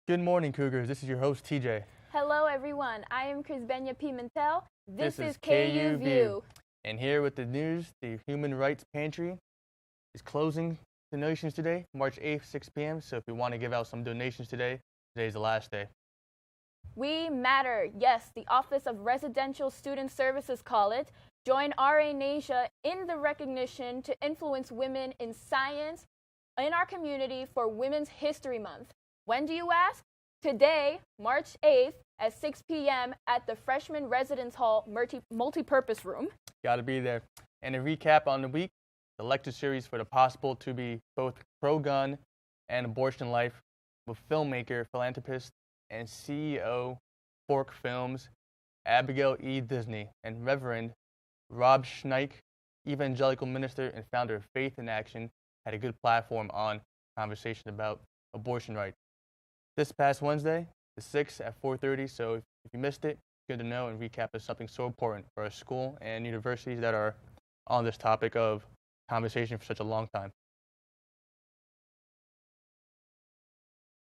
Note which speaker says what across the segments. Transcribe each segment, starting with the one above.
Speaker 1: Good morning, Cougars. This is your host, TJ.
Speaker 2: Hello, everyone. I am Crisbenia Pimentel.
Speaker 1: This is KU View. And here with the news, the Human Rights Pantry is closing donations today, March 8th, 6 p.m. So if you want to give out some donations today, today's the last day.
Speaker 2: We matter. Yes, the Office of Residential Student Services call it. Join RA Asia in the recognition to influence women in science in our community for Women's History Month. When do you ask? Today, March 8th at 6 p.m. at the Freshman Residence Hall multi-purpose room.
Speaker 1: Got to be there. And a recap on the week, the lecture series for the possible to be both pro-gun and abortion life with filmmaker, philanthropist, and CEO Fork Films, Abigail E. Disney, and Reverend Rob Schneich, evangelical minister and founder of Faith in Action, had a good platform on conversation about abortion rights. This past Wednesday, the 6th at 4:30, so if you missed it, good to know and recap is something so important for our school and universities that are on this topic of conversation for such a long time.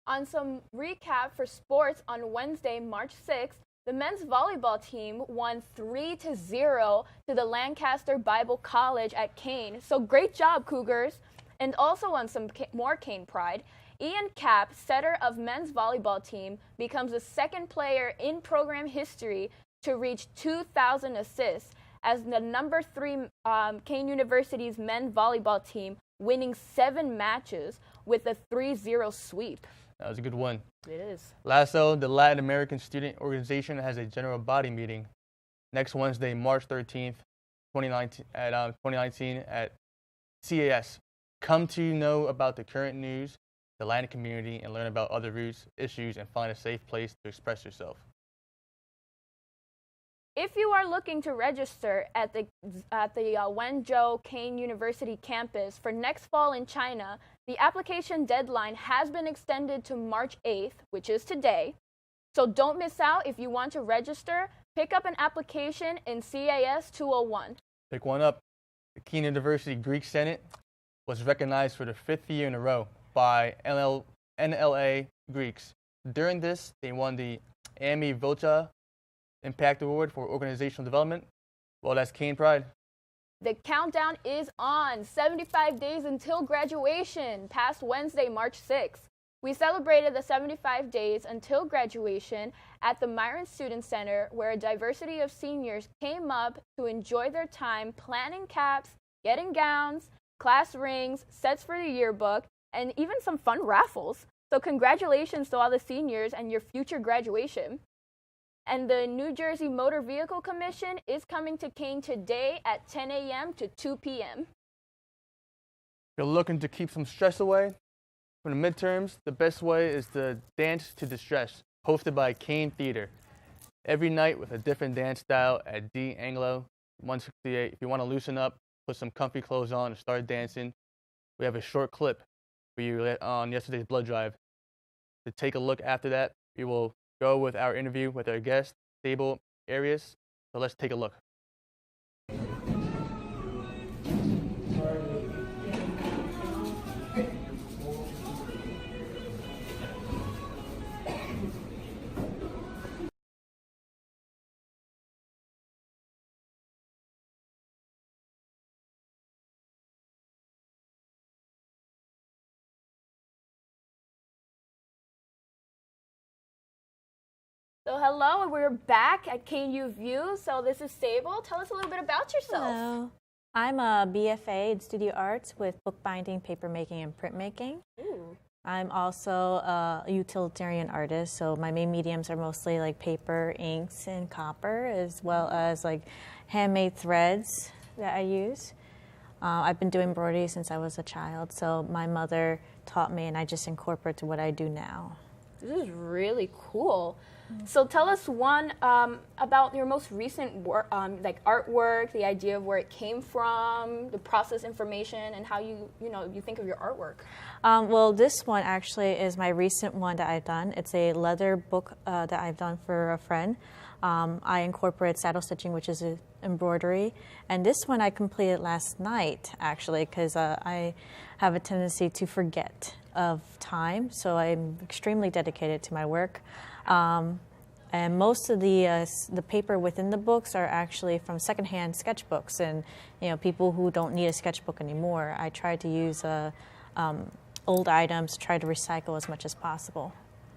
Speaker 2: On some recap for sports on Wednesday, March 6th, the men's volleyball team won 3-0 to the Lancaster Bible College at Kane. So great job, Cougars. And also on some more Kane pride, Ian Capp, setter of men's volleyball team, becomes the second player in program history to reach 2,000 assists as the number 3 Kane University's men's volleyball team, winning 7 matches with a 3-0 sweep.
Speaker 1: That was a good one.
Speaker 2: It is.
Speaker 1: LASSO, the Latin American Student Organization, has a general body meeting next Wednesday, March 13th, 2019 at CAS. Come to know about the current news, the Latin community, and learn about other roots, issues, and find a safe place to express yourself.
Speaker 2: If you are looking to register at the Wenzhou Kane University campus for next fall in China, the application deadline has been extended to March 8th, which is today. So don't miss out. If you want to register, pick up an application in CAS 201.
Speaker 1: Pick one up. The Keene University Greek Senate was recognized for the 5th year in a row by NLA Greeks. During this, they won the Ami Vota Impact Award for Organizational Development. Well, that's Kane Pride.
Speaker 2: The countdown is on. 75 days until graduation, past Wednesday, March 6th. We celebrated the 75 days until graduation at the Myron Student Center, where a diversity of seniors came up to enjoy their time planning caps, getting gowns, class rings, sets for the yearbook, and even some fun raffles. So congratulations to all the seniors and your future graduation. And the New Jersey Motor Vehicle Commission is coming to Kane today at 10 a.m. to 2 p.m.
Speaker 1: If you're looking to keep some stress away from the midterms, the best way is the Dance to Distress, hosted by Kane Theater. Every night with a different dance style at D. Anglo 168. If you want to loosen up, put some comfy clothes on and start dancing, we have a short clip for you on yesterday's blood drive. To take a look after that, we will go with our interview with our guest, Sable Arias. So let's take a look.
Speaker 2: So hello, we're back at KU View. So this is Sable. Tell us a little bit about yourself.
Speaker 3: Hello. I'm a BFA in Studio Arts with bookbinding, papermaking, and printmaking.
Speaker 2: Ooh.
Speaker 3: I'm also a utilitarian artist, so my main mediums are mostly like paper, inks, and copper, as well as like handmade threads that I use. I've been doing embroidery since I was a child, so my mother taught me, and I just incorporate to what I do now.
Speaker 2: This is really cool. So tell us one about your most recent work, like artwork, the idea of where it came from, the process information, and how you think of your artwork.
Speaker 3: Well, this one actually is my recent one that I've done. It's a leather book that I've done for a friend. I incorporate saddle stitching, which is embroidery, and this one I completed last night actually because I have a tendency to forget of time, so I'm extremely dedicated to my work. And most of the paper within the books are actually from secondhand sketchbooks, and people who don't need a sketchbook anymore. I try to use old items, try to recycle as much as possible.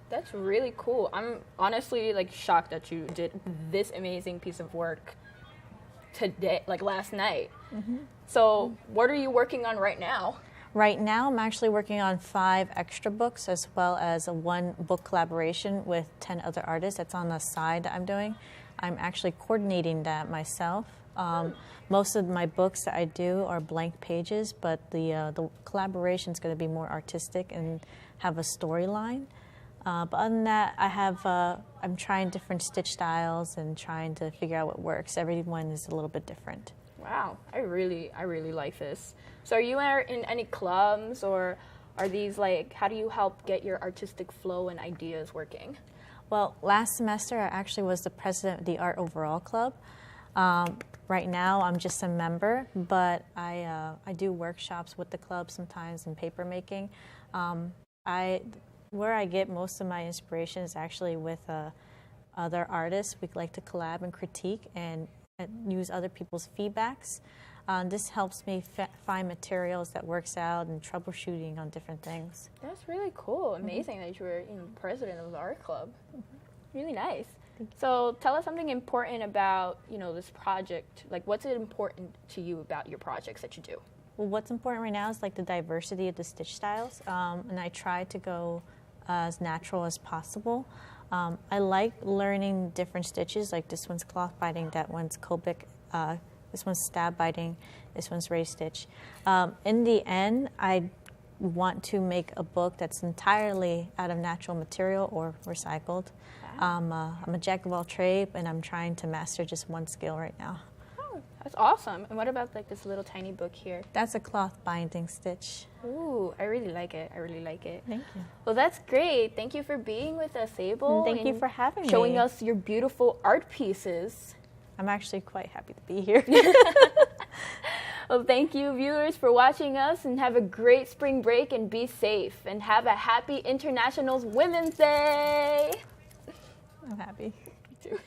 Speaker 2: That's really cool. I'm honestly like shocked that you did this amazing piece of work today, like last night. Mm-hmm. So what are you working on right now?
Speaker 3: Right now, I'm actually working on 5 extra books, as well as a 1 book collaboration with 10 other artists. That's on the side that I'm doing. I'm actually coordinating that myself. Most of my books that I do are blank pages, but the collaboration is going to be more artistic and have a storyline. But other than that, I'm trying different stitch styles and trying to figure out what works. Everyone is a little bit different.
Speaker 2: Wow, I really like this. So are you in any clubs, or are these like, how do you help get your artistic flow and ideas working?
Speaker 3: Well, last semester I actually was the president of the Art Overall Club. Right now I'm just a member, but I do workshops with the club sometimes in paper making. Where I get most of my inspiration is actually with other artists. We like to collab and critique and use other people's feedbacks. This helps me find materials that works out and troubleshooting on different things.
Speaker 2: That's really cool. Amazing that you were president of the art club. Really nice. So tell us something important about this project. Like, what's it important to you about your projects that you do?
Speaker 3: Well, what's important right now is like the diversity of the stitch styles, and I try to go as natural as possible. I like learning different stitches, like this one's cloth binding, that one's Cobic, this one's stab binding, this one's raised stitch. In the end, I want to make a book that's entirely out of natural material or recycled. Wow. I'm a jack of all trades, and I'm trying to master just one skill right now.
Speaker 2: Oh, that's awesome. And what about like this little tiny book here?
Speaker 3: That's a cloth binding stitch.
Speaker 2: Ooh, I really like it.
Speaker 3: Thank you.
Speaker 2: Well, that's great. Thank you for being with us, Abel.
Speaker 3: And thank you for having me.
Speaker 2: Showing us your beautiful art pieces.
Speaker 3: I'm actually quite happy to be here.
Speaker 2: Well, thank you, viewers, for watching us, and have a great spring break and be safe. And have a happy International Women's Day.
Speaker 3: I'm happy.
Speaker 2: Me too.